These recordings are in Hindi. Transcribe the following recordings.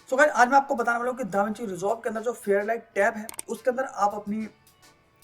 सो गाइस आज मैं आपको बताने वाला हूँ कि दाविंची रिजॉल्व के अंदर जो फेयरलाइट टैब है उसके अंदर आप अपनी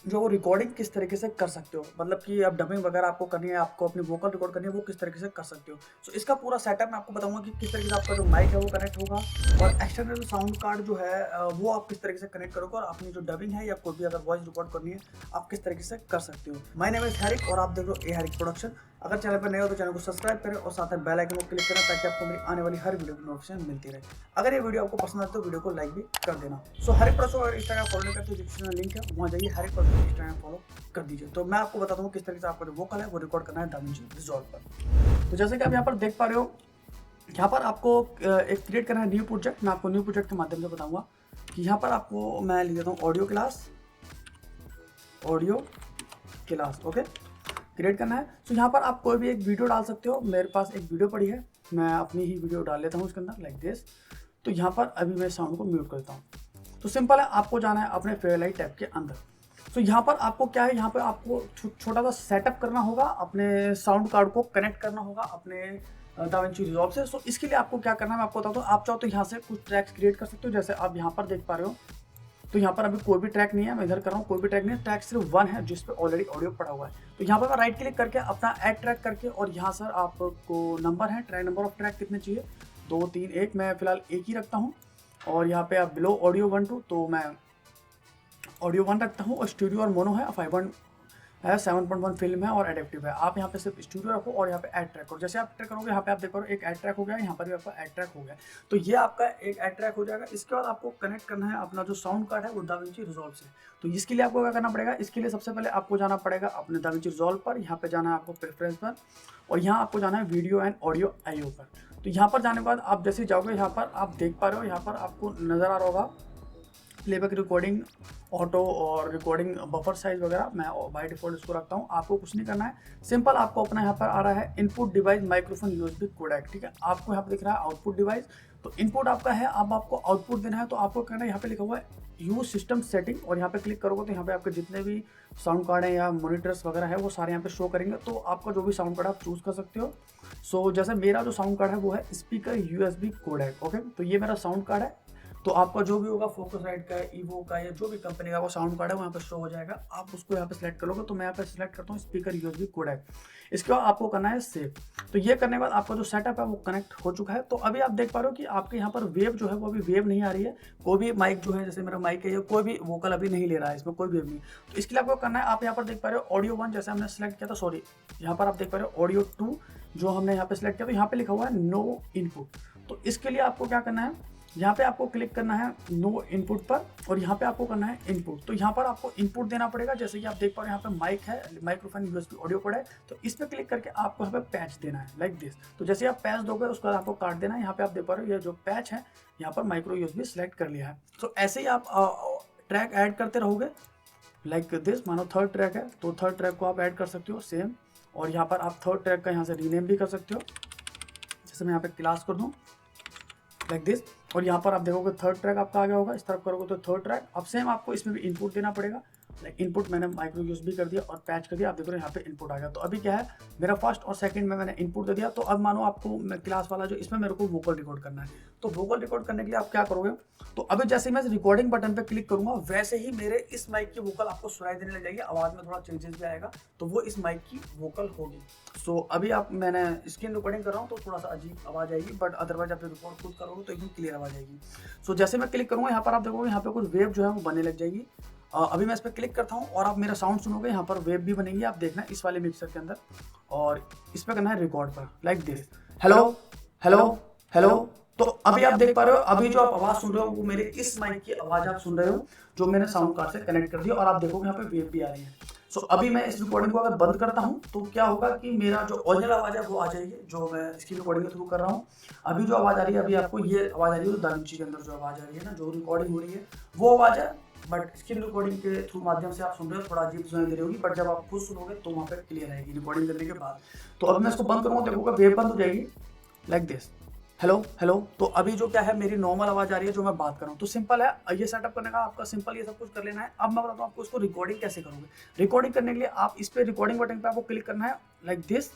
जो रिकॉर्डिंग किस तरीके से कर सकते हो, मतलब कि अब डबिंग वगैरह आपको करनी है, आपको अपनी वोकल रिकॉर्ड करनी है, वो किस तरीके से कर सकते हो। सो इसका पूरा सेटअप मैं आपको बताऊंगा कि किस तरीके से आपका जो माइक है वो कनेक्ट होगा और एक्सटर्नल साउंड कार्ड जो है वो आप किस तरीके से कनेक्ट करोगे और अपनी जो डबिंग है या कोई भी अगर वॉइस रिकॉर्ड करनी है आप किस तरीके से कर सकते हो। माय नेम इज हैरिक और आप देख रहे हो ए हैरिक प्रोडक्शन। अगर चैनल पर नए हो तो चैनल को सब्सक्राइब करें और साथ में बेल आइकन को क्लिक करें ताकि आपको मेरी आने वाली हर वीडियो की नोटिफिकेशन मिलती रहे। अगर ये वीडियो आपको पसंद आए तो वीडियो को लाइक भी कर देना। सो हैरिक प्रोडक्शन अगर इंस्टाग्राम फॉलो नहीं करते तो डिस्क्रिप्शन में लिंक है, वहाँ जाइए हैरिक प्रोडक्शन इंस्टाग्राम फॉलो कर दीजिए। तो मैं आपको बताता हूँ किस तरीके से आपका जो वोकल है वो रिकॉर्ड करना है दाविंची रिजॉल्व पर। तो जैसे कि आप यहाँ पर देख पा रहे हो, यहाँ पर आपको एक क्रिएट करना है न्यू प्रोजेक्ट। मैं आपको न्यू प्रोजेक्ट के माध्यम से बताऊंगा कि यहाँ पर आपको मैं लिख देता हूँ ऑडियो क्लास ओके क्रिएट करना है। तो यहाँ पर आप कोई भी एक वीडियो डाल सकते हो। मेरे पास एक वीडियो पड़ी है, मैं अपनी ही वीडियो डाल लेता हूँ उसके अंदर लाइक दिस। तो यहाँ पर अभी मैं साउंड को म्यूट करता हूँ। तो सिंपल है, आपको जाना है अपने फेयरलाइट टैब के अंदर। तो यहाँ पर आपको क्या है, यहाँ पर आपको छोटा सा सेटअप करना होगा, अपने साउंड कार्ड को कनेक्ट करना होगा अपने दाविंची रिजॉल्व से। सो इसके लिए आपको क्या करना है मैं आपको बताता हूँ। आप चाहो तो यहाँ से कुछ ट्रैक्स क्रिएट कर सकते हो, जैसे आप यहाँ पर देख पा रहे हो। तो यहाँ पर अभी कोई भी ट्रैक नहीं है, मैं इधर कर रहा हूँ, कोई भी ट्रैक नहीं है, ट्रैक सिर्फ वन है जिस पे ऑलरेडी ऑडियो पड़ा हुआ है। तो यहाँ पर मैं राइट क्लिक करके अपना ऐड ट्रैक करके और यहाँ सर आपको नंबर है, ट्रैक नंबर ऑफ ट्रैक कितने चाहिए, 2 3 1, मैं फिलहाल एक ही रखता हूँ। और यहाँ पे आप बिलो ऑडियो 1 2, तो मैं ऑडियो 1 रखता हूँ और स्टूडियो और मोनो है 5 है, 7.1 फिल्म है और एडेप्टिव है। आप यहाँ पे सिर्फ स्टूडियो रखो और यहाँ पे ऐड ट्रैक करो। जैसे आप ट्रैक करोगे यहाँ पे आप देखो एक ऐड ट्रैक हो गया, यहाँ पर भी आपका ऐड ट्रैक हो गया। तो ये आपका एक ऐड ट्रैक हो जाएगा। इसके बाद आपको कनेक्ट करना है अपना जो साउंड कार्ड है वो दाविंची रिजॉल्व से। तो इसके लिए आपको क्या करना पड़ेगा, इसके लिए सबसे पहले आपको जाना पड़ेगा अपने दाविंची रिजॉल्व पर। यहाँ पे जाना है आपको प्रेफरेंस पर और यहाँ आपको जाना है वीडियो एंड ऑडियो आईओ पर। तो यहाँ पर जाने के बाद आप जैसे जाओगे, यहाँ पर आप देख पा रहे हो, यहाँ पर आपको नजर आ रहा होगा प्लेबैक रिकॉर्डिंग ऑटो और रिकॉर्डिंग बफर साइज वगैरह। मैं बाय डिफॉल्ट इसको रखता हूँ। आपको कुछ नहीं करना है, सिंपल आपको अपना यहाँ पर आ रहा है input device microphone USB codec, ठीक है। आपको यहाँ पर दिख रहा है आउटपुट डिवाइस, तो इनपुट आपका है, अब आपको आउटपुट देना है। तो आपको करना है, यहाँ पे लिखा हुआ है यूज सिस्टम सेटिंग और यहाँ पे क्लिक करोगे तो यहाँ पे आपके जितने भी साउंड कार्ड है या मॉनिटर्स वगैरह है वो सारे यहाँ पे शो करेंगे। तो आपका जो भी साउंड कार्ड आप चूज कर सकते हो। सो जैसे मेरा जो साउंड कार्ड है वो है स्पीकर यूएसबी कोडेक ओके। तो ये मेरा साउंड कार्ड है। तो आपका जो भी होगा फोकसराइट का, ईवो का या जो भी कंपनी का वो साउंड कार्ड है वो यहाँ पे शो हो जाएगा। आप उसको यहाँ पे सिलेक्ट करोगे। तो मैं यहाँ पे सिलेक्ट करता हूँ स्पीकर यूएसबी कोडेक। इसके बाद आपको करना है सेव। तो ये करने के बाद आपका जो सेटअप है वो कनेक्ट हो चुका है। तो अभी आप देख पा रहे हो कि आपके यहाँ पर वेव जो है वो अभी वेव नहीं आ रही है। कोई भी माइक जो है, जैसे मेरा माइक है, ये कोई भी वोकल अभी नहीं ले रहा है, इसमें कोई वेव नहीं। तो इसके लिए आपको करना है, आप यहाँ पर देख पा रहे हो ऑडियो 1 जैसे हमने सेलेक्ट किया था, सॉरी यहाँ पर आप देख पा रहे हो ऑडियो 2 जो हमने यहाँ पे सिलेक्ट किया। तो यहाँ पे लिखा हुआ है नो इनपुट। तो इसके लिए आपको क्या करना है, यहाँ पे आपको क्लिक करना है नो इनपुट पर और यहाँ पे आपको करना है इनपुट। तो यहाँ पर आपको इनपुट देना पड़ेगा। जैसे कि आप देख पा रहे हो यहाँ पे माइक है, माइक्रोफोन यूएसबी ऑडियो पड़ा है। तो इस पे क्लिक करके आपको यहाँ पे पैच देना है लाइक दिस। तो जैसे आप पैच दोगे उसके बाद आपको काट देना है। यहाँ पे आप देख पा रहे हो ये जो पैच है यहाँ पर माइक्रो यूएसबी सिलेक्ट कर लिया है। तो ऐसे ही आप ट्रैक ऐड करते रहोगे लाइक दिस। मानो थर्ड ट्रैक है तो थर्ड ट्रैक को आप ऐड कर सकते हो सेम। और यहाँ पर आप थर्ड ट्रैक का यहाँ से रीनेम भी कर सकते हो। जैसे मैं यहाँ पे क्लास कर दूँ लाइक दिस और यहाँ पर आप देखोगे थर्ड ट्रैक आपका आ गया होगा। इस तरफ करोगे तो थर्ड ट्रैक। अब सेम आपको इसमें भी इनपुट देना पड़ेगा। लाइक इनपुट मैंने माइक्रो यूएसबी कर दिया और पैच कर दिया। आप देखो यहाँ पे इनपुट आ गया। तो अभी क्या है, मेरा फर्स्ट और सेकंड में मैंने इनपुट दे दिया। तो अब मानो आपको मैं क्लास वाला जो इसमें मेरे को वोकल रिकॉर्ड करना है। तो वोकल रिकॉर्ड करने के लिए आप क्या करोगे, तो अभी जैसे मैं रिकॉर्डिंग बटन पे क्लिक करूंगा वैसे ही मेरे इस माइक की वोकल आपको सुनाई देने लग जाएगी। आवाज में थोड़ा चेंजेस भी आएगा, तो वो इस माइक की वोकल होगी। सो अभी आप मैंने स्क्रीन रिकॉर्डिंग कर रहा हूँ तो थोड़ा सा अजीब आवाज आएगी, बट अदरवाइज आप रिकॉर्ड खुद करोगे तो एकदम क्लियर आवाज आएगी। सो जैसे मैं क्लिक करूंगा यहाँ पर आप देखोगे यहाँ पे कुछ वेव जो है वो बनने लग जाएगी। अभी मैं इस पर क्लिक करता हूँ और आप मेरा साउंड सुनोगे, यहाँ पर वेव भी बनेंगी। आप देखना इस वाले मिक्सर के अंदर और इस पर करना है रिकॉर्ड पर like this. Hello hello hello. तो अभी आप देख पा रहे हो, अभी जो आप आवाज सुन रहे हो वो मेरे इस माइक की आवाज आप सुन रहे हो जो मैंने साउंड कार्ड से कनेक्ट कर दिया। और आप देखोगे यहाँ पे वेव भी आ रही है। सो अभी मैं इस रिकॉर्डिंग को अगर बंद करता हूँ तो क्या होगा कि मेरा जो ओरिजिनल आवाज है वो आ जाएगी जो मैं इसकी रिकॉर्डिंग के थ्रू कर रहा हूँ। अभी जो आवाज आ रही है, अभी आपको ये आवाज आ रही है दाविंची के अंदर जो आवाज आ रही है ना, जो रिकॉर्डिंग हो रही है वो आवाज है। बट स्क्रीन रिकॉर्डिंग के थ्रू माध्यम से आप सुन रहे हो, थोड़ा अजीब सुनाई दे रही होगी, बट जब आप खुद सुनोगे तो वहाँ पे क्लियर आएगी रिकॉर्डिंग करने के बाद। तो अब मैं इसको बंद करूँगा, देखोगे वेव बंद हो जाएगी लाइक दिस। Hello hello. तो अभी जो क्या है मेरी नॉर्मल आवाज आ रही है जो मैं बात कर रहा हूँ। तो सिंपल है, ये सेटअप करने का आपका सिंपल ये सब कुछ कर लेना है। अब मैं बताता हूँ आपको इसको रिकॉर्डिंग कैसे करोगे। रिकॉर्डिंग करने के लिए आप इस पे रिकॉर्डिंग बटन पे आपको क्लिक करना है लाइक दिस।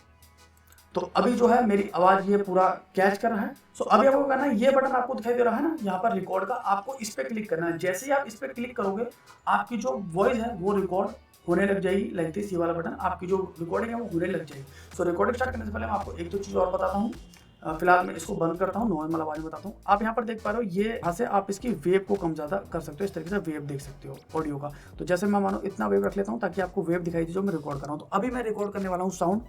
तो अभी जो है मेरी आवाज़ ये पूरा कैच कर रहा है। सो अभी आपको करना है, ये बटन आपको दिखाई दे रहा है ना यहाँ पर रिकॉर्ड का, आपको इस पर क्लिक करना है। जैसे ही आप इस पर क्लिक करोगे आपकी जो वॉइस है वो रिकॉर्ड होने लग जाएगी। लाइक दिस, ये वाला बटन, आपकी जो रिकॉर्डिंग है वो होने लग जाएगी। सो रिकॉर्डिंग स्टार्ट करने से पहले मैं आपको एक दो चीज़ और बताता हूँ। फिलहाल मैं इसको बंद करता हूँ, नॉर्मल आवाज में बताता हूँ। आप यहाँ पर देख पा रहे हो, ये यहाँ से आप इसकी वेव को कम ज़्यादा कर सकते हो, इस तरीके से वेव देख सकते हो ऑडियो का। तो जैसे मैं मानो इतना वेव रख लेता हूँ ताकि आपको वेव दिखाई दे जो मैं रिकॉर्ड कर रहा हूँ। तो अभी मैं रिकॉर्ड करने वाला हूँ साउंड।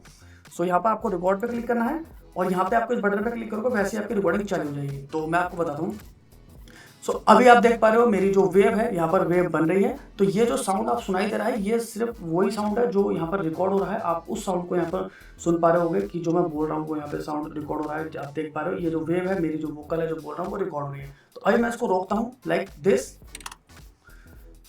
सो यहाँ पर आपको रिकॉर्ड पे क्लिक करना है और यहाँ पे आपको इस बटन पे क्लिक करोगे वैसे ही आपकी रिकॉर्डिंग चालू हो जाएगी। तो मैं आपको बताता हूँ। सो अभी आप देख पा रहे हो मेरी जो वेव है यहाँ पर वेव बन रही है। तो ये जो साउंड आप सुनाई दे रहा है ये सिर्फ वही साउंड है जो यहाँ पर रिकॉर्ड हो रहा है। आप उस साउंड को यहाँ पर सुन पा रहे होगे कि जो मैं बोल रहा हूँ वो यहाँ पे साउंड रिकॉर्ड हो रहा है। आप देख पा रहे हो ये जो वेव है, मेरी जो वोकल है जो बोल रहा हूँ वो रिकॉर्ड हो रही है। तो अभी मैं इसको रोकता हूँ लाइक दिस।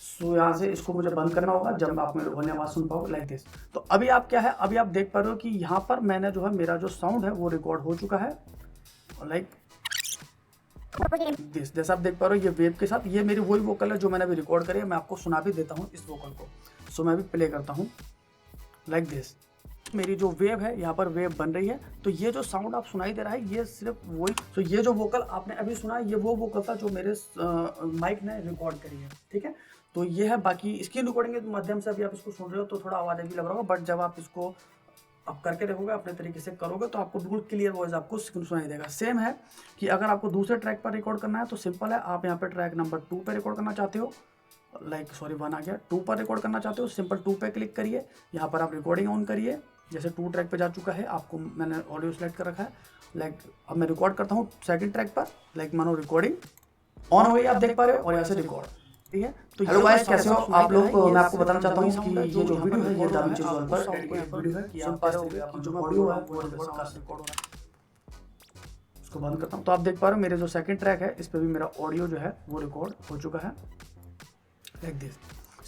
सो यहाँ से इसको मुझे बंद करना होगा जब आप मेरे बोलने आवाज़ सुन पाओगे लाइक दिस। तो अभी आप क्या है, अभी आप देख पा रहे हो कि यहाँ पर मैंने जो है मेरा जो साउंड है वो रिकॉर्ड हो चुका है लाइक दिस। जैसा आप देख पा रहे हो ये वेव के साथ, ये मेरी वही वोकल है जो मैंने अभी रिकॉर्ड करी है। मैं आपको सुना भी देता हूँ इस वोकल को। सो मैं भी प्ले करता हूँ लाइक दिस। मेरी जो वेव है यहाँ पर वेव बन रही है। तो ये जो साउंड आप सुनाई दे रहा है ये सिर्फ वही, तो ये जो वोकल आपने अभी सुना ये वो वोकल था जो मेरे माइक ने रिकॉर्ड करी है। ठीक है, तो ये है। बाकी स्क्रीन रिकॉर्डिंग के माध्यम से अभी आप इसको सुन रहे हो तो थोड़ा आवाज़ भी लग रहा होगा, बट जब आप इसको आप करके देखोगे अपने तरीके से करोगे तो आपको बिल्कुल क्लियर वॉइस आपको सुनाई देगा। सेम है कि अगर आपको दूसरे ट्रैक पर रिकॉर्ड करना है तो सिंपल है, आप यहाँ पे ट्रैक नंबर 2 पे रिकॉर्ड करना चाहते हो, लाइक सॉरी 1 आ गया, 2 पर रिकॉर्ड करना चाहते हो, सिंपल 2 पे क्लिक करिए। यहाँ पर आप रिकॉर्डिंग ऑन करिए। जैसे 2 ट्रैक पे जा चुका है, आपको मैंने ऑडियो सेलेक्ट कर रखा है। लाइक अब मैं रिकॉर्ड करता हूँ सेकंड ट्रैक पर, लाइक मानो रिकॉर्डिंग ऑन हो गई, आप देख पा रहे हो, और यहाँ से रिकॉर्ड। ठीक है, तो हेलो गाइस, कैसे हो आप लोग। मैं आपको बताना चाहता हूँ कि ये जो वीडियो है ये दाविंची रिजॉल्व पर डेडिकेटेड वीडियो है कि आप पास जो ऑडियो है वो रिकॉर्ड हो रहा है। उसको बंद करता हूँ। तो आप देख पा रहे हो मेरे जो सेकंड ट्रैक है इस पे भी मेरा ऑडियो जो है वो रिकॉर्ड हो चुका है लाइक दिस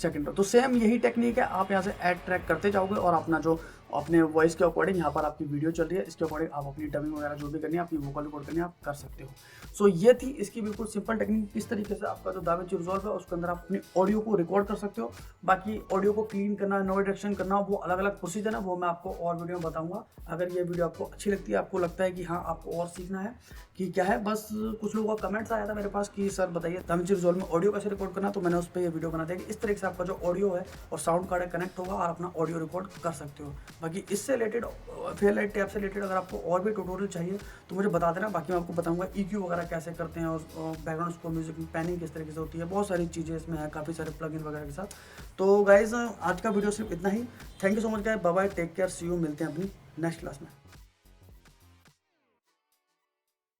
सेकंड पर। तो सेम यही टेक्निक है, आप यहाँ से ऐड ट्रैक करते जाओगे और अपना जो अपने वॉइस के अकॉर्डिंग यहाँ पर आपकी वीडियो चल रही है इसके अकॉर्डिंग आप अपनी डबिंग वगैरह जो भी करनी है, अपनी वोकल रिकॉर्ड करनी है, आप कर सकते हो। सो ये थी इसकी बिल्कुल सिंपल टेक्निक, किस तरीके से आपका जो दाविंची रिजॉल्व है उसके अंदर आप अपनी ऑडियो को रिकॉर्ड कर सकते हो। बाकी ऑडियो को क्लीन करना, नो डिडक्शन करना, वो अलग अलग प्रोसीजर है, वो मैं आपको और वीडियो में बताऊंगा। अगर ये वीडियो आपको अच्छी लगती है, आपको लगता है कि हाँ आपको और सीखना है कि क्या है, बस कुछ लोगों का कमेंट्स आया था मेरे पास कि सर बताइए दाविंची रिजॉल्व में ऑडियो कैसे रिकॉर्ड करना, तो मैंने उस पर ये वीडियो बना दिया कि इस तरीके से आपका जो ऑडियो है और साउंड कार्ड कनेक्ट होगा और अपना ऑडियो रिकॉर्ड कर सकते हो। बाकी इससे रिलेटेड फेयरलाइट टैब से रिलेटेड अगर आपको और भी ट्यूटोरियल चाहिए तो मुझे बता देना। बाकी मैं आपको बताऊंगा EQ वगैरह कैसे करते हैं और बैकग्राउंड स्कोर, म्यूजिक में पैनिंग किस तरीके से होती है, बहुत सारी चीज़ें इसमें है, काफ़ी सारे प्लगइन वगैरह के साथ। तो गाइज आज का वीडियो सिर्फ इतना ही। Thank you so much guys, bye bye, take care, see you, मिलते हैं अपनी नेक्स्ट क्लास में।